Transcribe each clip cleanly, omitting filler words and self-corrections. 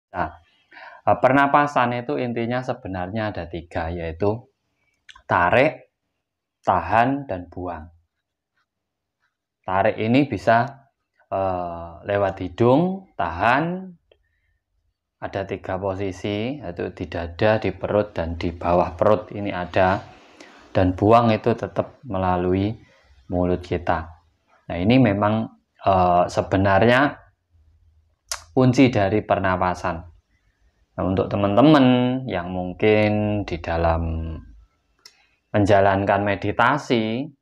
Nah, pernapasan itu intinya sebenarnya ada 3, yaitu tarik, tahan, dan buang. Tarik ini bisa lewat hidung, tahan, ada 3 posisi, yaitu di dada, di perut, dan di bawah perut ini ada. Dan buang itu tetap melalui mulut kita. Nah, ini memang sebenarnya kunci dari pernapasan. Nah, untuk teman-teman yang mungkin di dalam menjalankan meditasi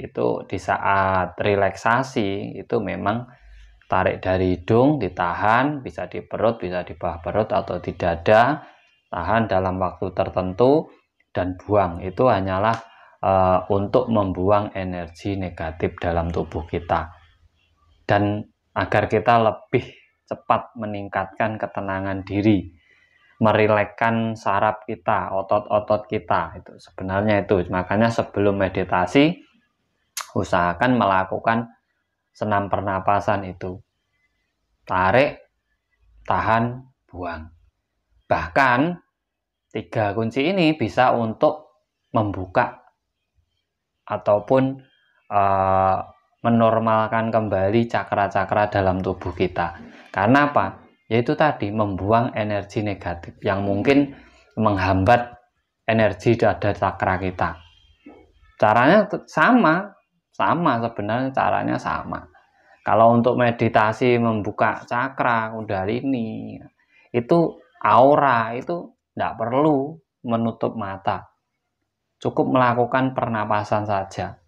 itu di saat relaksasi itu memang tarik dari hidung, ditahan, bisa di perut, bisa di bawah perut atau di dada, tahan dalam waktu tertentu, dan buang. Itu hanyalah untuk membuang energi negatif dalam tubuh kita. Dan agar kita lebih cepat meningkatkan ketenangan diri, merilekkan saraf kita, otot-otot kita. Itu sebenarnya itu. Makanya sebelum meditasi, usahakan melakukan senam pernapasan itu. Tarik, tahan, buang. Bahkan 3 kunci ini bisa untuk membuka ataupun menormalkan kembali cakra-cakra dalam tubuh kita. Karena apa? Yaitu tadi membuang energi negatif yang mungkin menghambat energi pada cakra kita. Caranya sama sebenarnya caranya sama. Kalau untuk meditasi membuka cakra kundalini itu aura itu tidak perlu menutup mata, cukup melakukan pernapasan saja,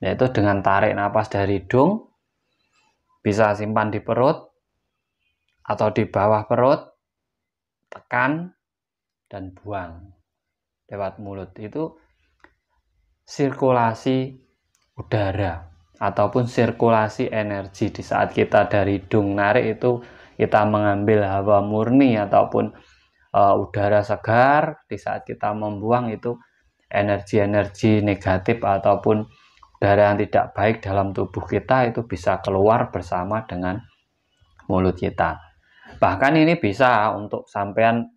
yaitu dengan tarik napas dari hidung, bisa simpan di perut atau di bawah perut, tekan dan buang lewat mulut. Itu sirkulasi udara ataupun sirkulasi energi. Di saat kita dari hidung narik itu kita mengambil hawa murni ataupun udara segar. Di saat kita membuang itu energi-energi negatif ataupun udara yang tidak baik dalam tubuh kita itu bisa keluar bersama dengan mulut kita. Bahkan ini bisa untuk sampean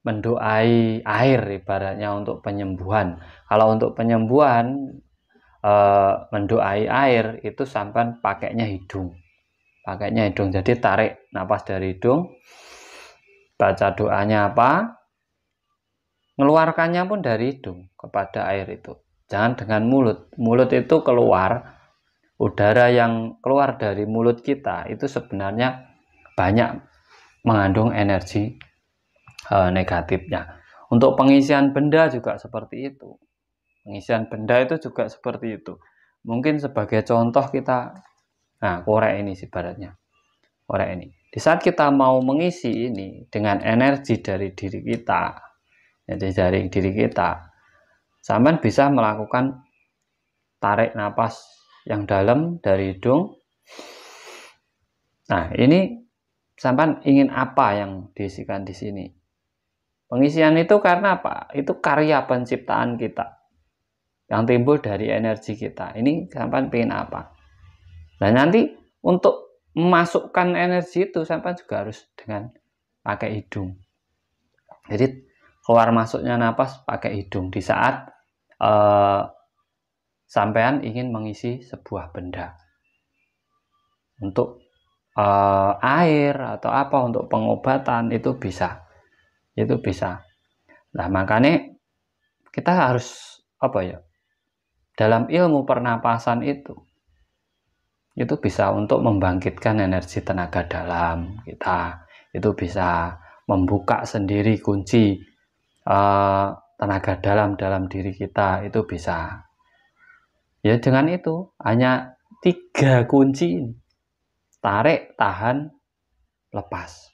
mendoai air ibaratnya untuk penyembuhan. Kalau untuk penyembuhan mendoai air itu sampean pakainya hidung. Jadi tarik napas dari hidung, baca doanya apa, mengeluarkannya pun dari hidung kepada air itu. Jangan dengan mulut. Mulut itu keluar, udara yang keluar dari mulut kita itu sebenarnya banyak mengandung energi negatifnya. Untuk pengisian benda juga seperti itu. Pengisian benda itu juga seperti itu. Mungkin sebagai contoh kita, korek ini ibaratnya. Korek ini. Di saat kita mau mengisi ini dengan energi dari diri kita, sampean bisa melakukan tarik napas yang dalam dari hidung. Nah, ini sampean ingin apa yang diisikan di sini? Pengisian itu karena apa? Itu karya penciptaan kita yang timbul dari energi kita. Ini sampean pengen apa? Nah, nanti untuk memasukkan energi itu sampean juga harus dengan pakai hidung. Jadi keluar masuknya napas pakai hidung di saat sampean ingin mengisi sebuah benda. Untuk air atau apa untuk pengobatan itu bisa. Nah, makanya kita harus dalam ilmu pernapasan itu bisa untuk membangkitkan energi tenaga dalam kita. Itu bisa membuka sendiri kunci tenaga dalam diri kita, itu bisa. Ya, dengan itu hanya 3 kunci: tarik, tahan, lepas.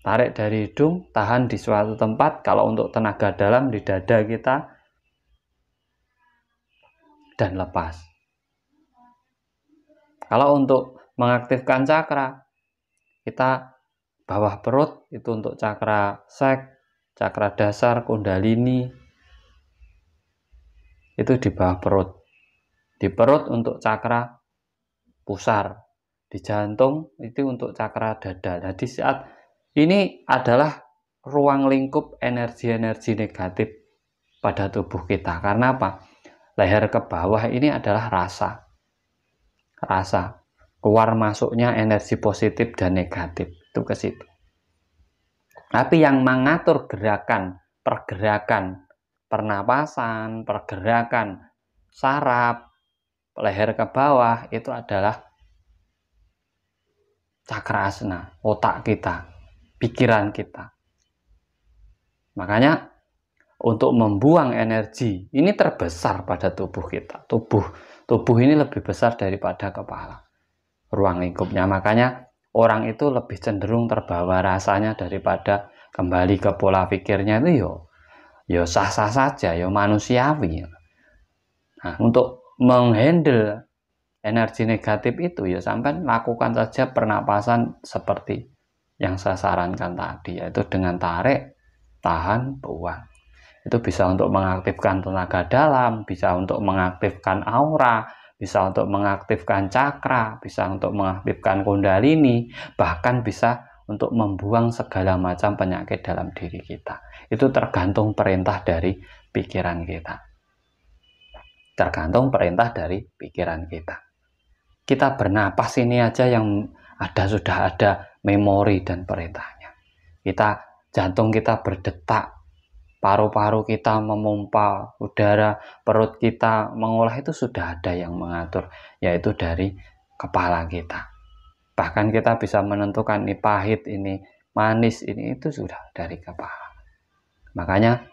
Tarik dari hidung, tahan di suatu tempat. Kalau untuk tenaga dalam di dada kita, dan lepas. Kalau untuk mengaktifkan cakra, kita bawah perut itu untuk cakra sek, cakra dasar, kundalini, itu di bawah perut. Di perut untuk cakra pusar, di jantung itu untuk cakra dada. Nah, di saat ini adalah ruang lingkup energi-energi negatif pada tubuh kita. Karena apa? Leher ke bawah ini adalah rasa. Keluar masuknya energi positif dan negatif itu ke situ. Tapi yang mengatur pergerakan pernapasan, pergerakan saraf, leher ke bawah itu adalah cakra asna, otak kita, pikiran kita. Makanya untuk membuang energi ini terbesar pada tubuh kita. Tubuh ini lebih besar daripada kepala. Ruang lingkupnya. Makanya orang itu lebih cenderung terbawa rasanya daripada kembali ke pola pikirnya itu yo sah-sah saja, yo manusiawi. Nah, untuk menghandle energi negatif itu ya sampai lakukan saja pernapasan seperti yang saya sarankan tadi, yaitu dengan tarik, tahan, buang. Itu bisa untuk mengaktifkan tenaga dalam, bisa untuk mengaktifkan aura, bisa untuk mengaktifkan cakra, bisa untuk mengaktifkan kundalini, bahkan bisa untuk membuang segala macam penyakit dalam diri kita. Itu tergantung perintah dari pikiran kita. Tergantung perintah dari pikiran kita. Kita bernapas ini aja yang sudah ada memori dan perintahnya. Jantung kita berdetak, paru-paru kita memompa udara, perut kita mengolah, itu sudah ada yang mengatur, yaitu dari kepala kita. Bahkan kita bisa menentukan ini pahit, ini manis, ini itu sudah dari kepala. Makanya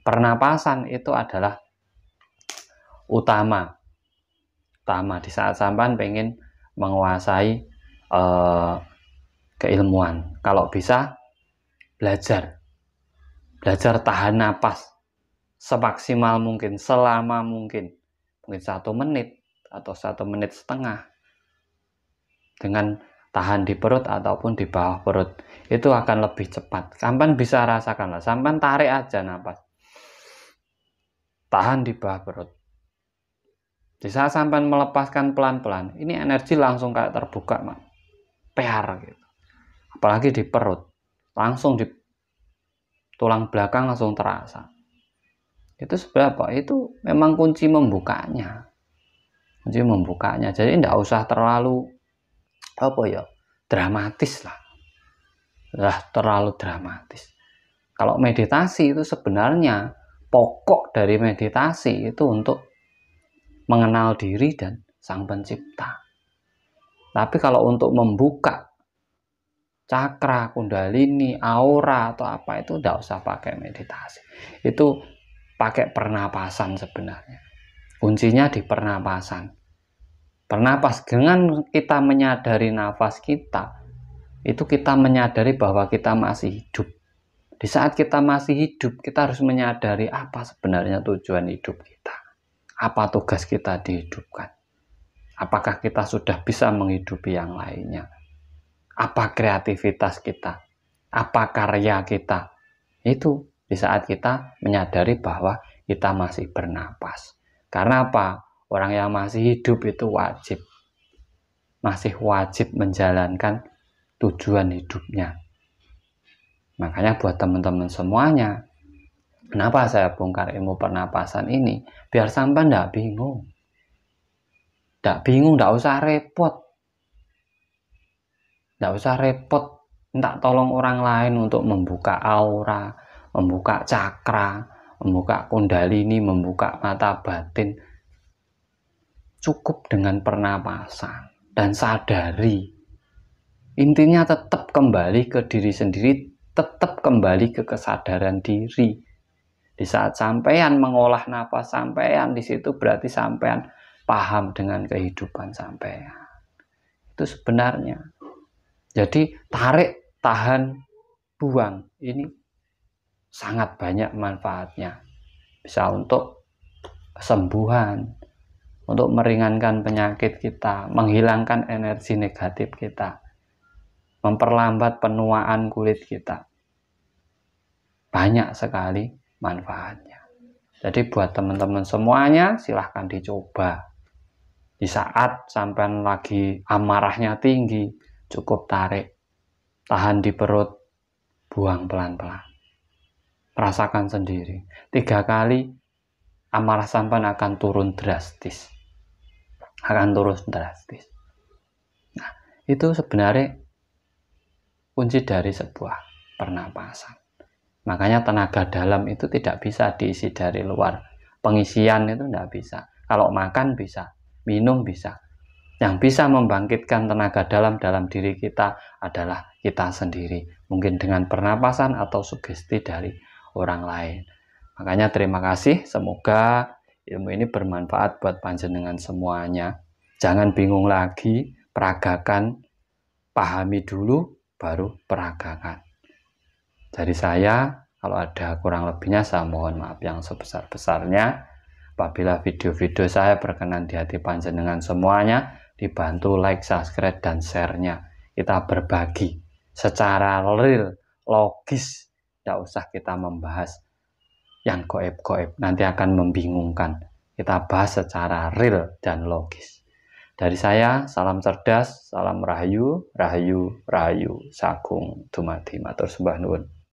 pernapasan itu adalah utama di saat sampean pengen menguasai keilmuan. Kalau bisa belajar tahan napas semaksimal mungkin, selama mungkin 1 menit atau 1 menit setengah, dengan tahan di perut ataupun di bawah perut, itu akan lebih cepat. Sampai bisa rasakan lah, sampai tarik aja napas, tahan di bawah perut. Di saat sampai melepaskan pelan-pelan, ini energi langsung kayak terbuka, PR gitu. Apalagi di perut, langsung di tulang belakang langsung terasa. Itu seberapa? Itu memang kunci membukanya. Jadi tidak usah terlalu dramatis lah. Terlalu dramatis. Kalau meditasi itu sebenarnya pokok dari meditasi itu untuk mengenal diri dan Sang Pencipta. Tapi kalau untuk membuka cakra, kundalini, aura atau apa, itu tidak usah pakai meditasi. Itu pakai pernapasan sebenarnya. Kuncinya di pernapasan. Pernapas, dengan kita menyadari nafas kita, itu kita menyadari bahwa kita masih hidup. Di saat kita masih hidup, kita harus menyadari apa sebenarnya tujuan hidup kita. Apa tugas kita dihidupkan. Apakah kita sudah bisa menghidupi yang lainnya. Apa kreativitas kita, apa karya kita. Itu di saat kita menyadari bahwa kita masih bernapas. Karena apa? Orang yang masih hidup itu masih wajib menjalankan tujuan hidupnya. Makanya buat teman-teman semuanya, kenapa saya bongkar ilmu pernapasan ini? Biar sampai tidak bingung. Tidak usah repot. Tidak usah repot minta tolong orang lain untuk membuka aura, membuka cakra, membuka kundalini, membuka mata batin. Cukup dengan pernapasan dan sadari. Intinya tetap kembali ke diri sendiri, tetap kembali ke kesadaran diri. Di saat sampean mengolah nafas sampean, di situ berarti sampean paham dengan kehidupan sampean. Itu sebenarnya. Jadi tarik, tahan, buang ini sangat banyak manfaatnya. Bisa untuk kesembuhan, untuk meringankan penyakit kita, menghilangkan energi negatif kita, memperlambat penuaan kulit kita. Banyak sekali manfaatnya. Jadi buat teman-teman semuanya silahkan dicoba. Di saat sampean lagi amarahnya tinggi, cukup tarik, tahan di perut, buang pelan-pelan. Rasakan sendiri. 3 kali amarah sampean akan turun drastis. Nah, itu sebenarnya kunci dari sebuah pernapasan. Makanya tenaga dalam itu tidak bisa diisi dari luar. Pengisian itu tidak bisa. Kalau makan bisa, minum bisa. Yang bisa membangkitkan tenaga dalam diri kita adalah kita sendiri. Mungkin dengan pernapasan atau sugesti dari orang lain. Makanya terima kasih. Semoga ilmu ini bermanfaat buat panjenengan semuanya. Jangan bingung lagi, peragakan, pahami dulu, baru peragakan. Dari saya, kalau ada kurang lebihnya saya mohon maaf yang sebesar-besarnya. Apabila video-video saya berkenan di hati panjenengan semuanya, dibantu like, subscribe, dan share-nya. Kita berbagi secara real, logis. Tidak usah kita membahas yang goib-goib, nanti akan membingungkan. Kita bahas secara real dan logis. Dari saya, salam cerdas, salam rahayu, rahayu, rahayu, sagung, dumadi, matur sembah nuwun.